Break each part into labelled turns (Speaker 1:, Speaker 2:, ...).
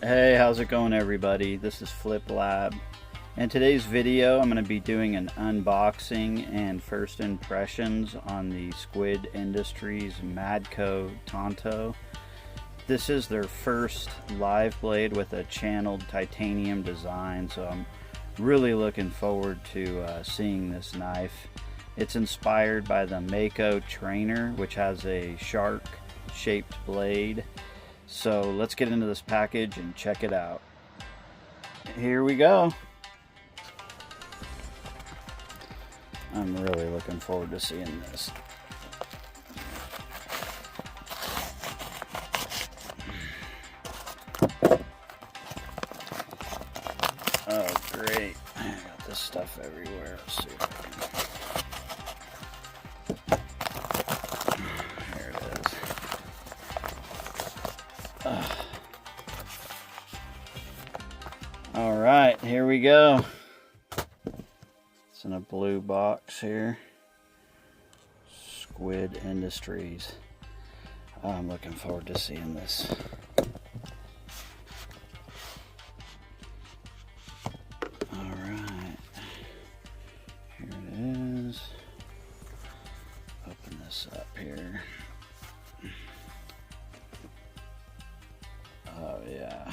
Speaker 1: Hey, how's it going everybody? This is Flip Lab. In today's video, I'm going to be doing an unboxing and first impressions on the Squid Industries Madco Tanto. This is their first live blade with a channeled titanium design, so I'm really looking forward to seeing this knife. It's inspired by the Mako Trainer, which has a shark-shaped blade. So let's get into this package and check it out. Here we go. I'm really looking forward to seeing this. Oh, great. I got this stuff everywhere. Let's see if I can. There it is. All right, here we go. It's in a blue box here. Squid Industries. I'm looking forward to seeing this. All right, here it is. Open this up here. Oh yeah,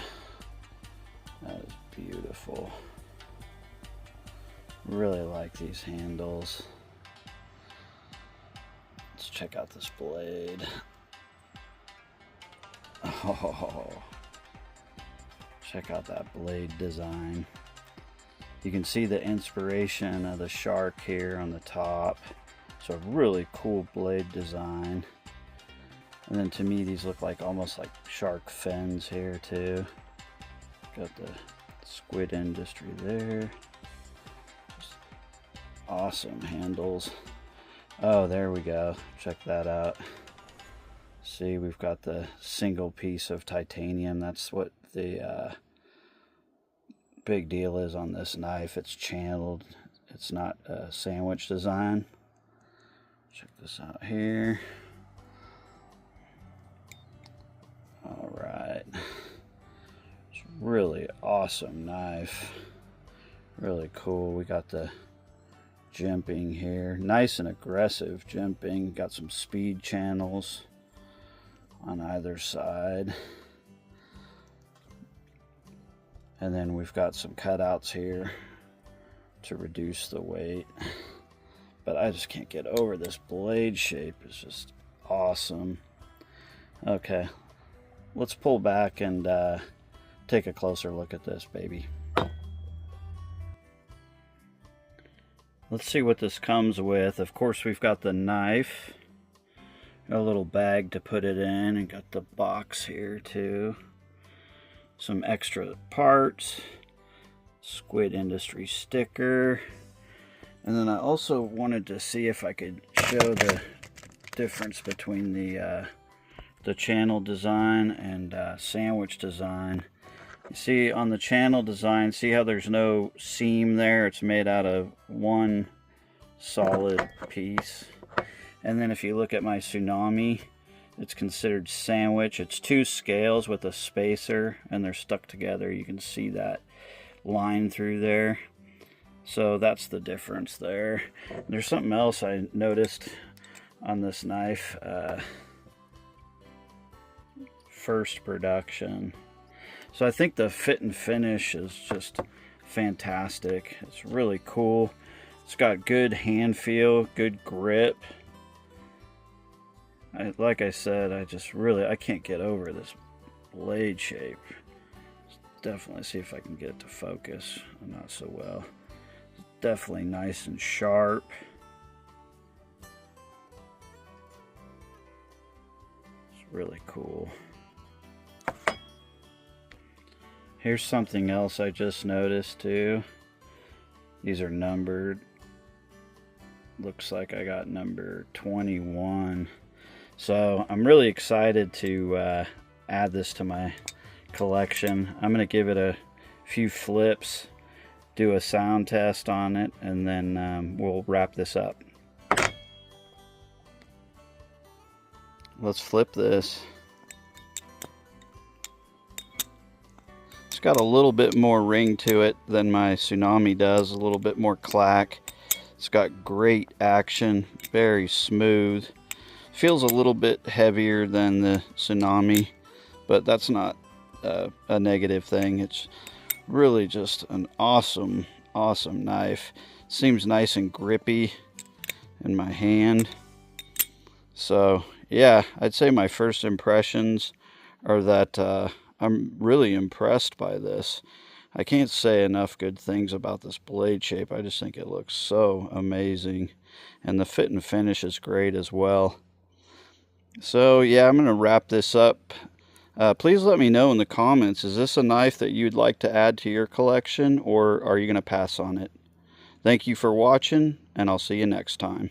Speaker 1: that is beautiful. Really like these handles. Let's check out this blade. Oh, check out that blade design. You can see the inspiration of the shark here on the top. So a really cool blade design. And then to me, these look like almost like shark fins here too. Got the Squid Industry there. Just awesome handles. Oh, there we go. Check that out. See, we've got the single piece of titanium. That's what the big deal is on this knife. It's channeled. It's not a sandwich design. Check this out here. All right. It's a really awesome knife. Really cool. We got the jimping here. Nice and aggressive jimping. Got some speed channels on either side. And then we've got some cutouts here to reduce the weight. But I just can't get over this blade shape. It's just awesome. Okay, let's pull back and take a closer look at this baby. Let's see what this comes with. Of course, we've got the knife, a little bag to put it in, and got the box here too. Some extra parts, Squid Industry sticker, and then I also wanted to see if I could show the difference between the channel design and sandwich design. You see on the channel design, see how there's no seam there? It's made out of one solid piece. And then if you look at my Tsunami, it's considered sandwich. It's two scales with a spacer and they're stuck together. You can see that line through there. So that's the difference there. There's something else I noticed on this knife. First production. So I think the fit and finish is just fantastic. It's really cool. It's got good hand feel, good grip. Like I said, I can't get over this blade shape. Definitely see if I can get it to focus. Not so well. It's definitely nice and sharp. It's really cool. Here's something else I just noticed too. These are numbered. Looks like I got number 21. So I'm really excited to add this to my collection. I'm going to give it a few flips, do a sound test on it, and then we'll wrap this up. Let's flip this. It's got a little bit more ring to it than my Tsunami does, a little bit more clack. It's got great action, very smooth. Feels a little bit heavier than the Tsunami, but that's not a negative thing. It's really just an awesome knife. Seems nice and grippy in my hand. So yeah, I'd say my first impressions are that I'm really impressed by this. I can't say enough good things about this blade shape. I just think it looks so amazing, and the fit and finish is great as well. So yeah, I'm going to wrap this up. Please let me know in the comments, is this a knife that you'd like to add to your collection, or are you going to pass on it? Thank you for watching, and I'll see you next time.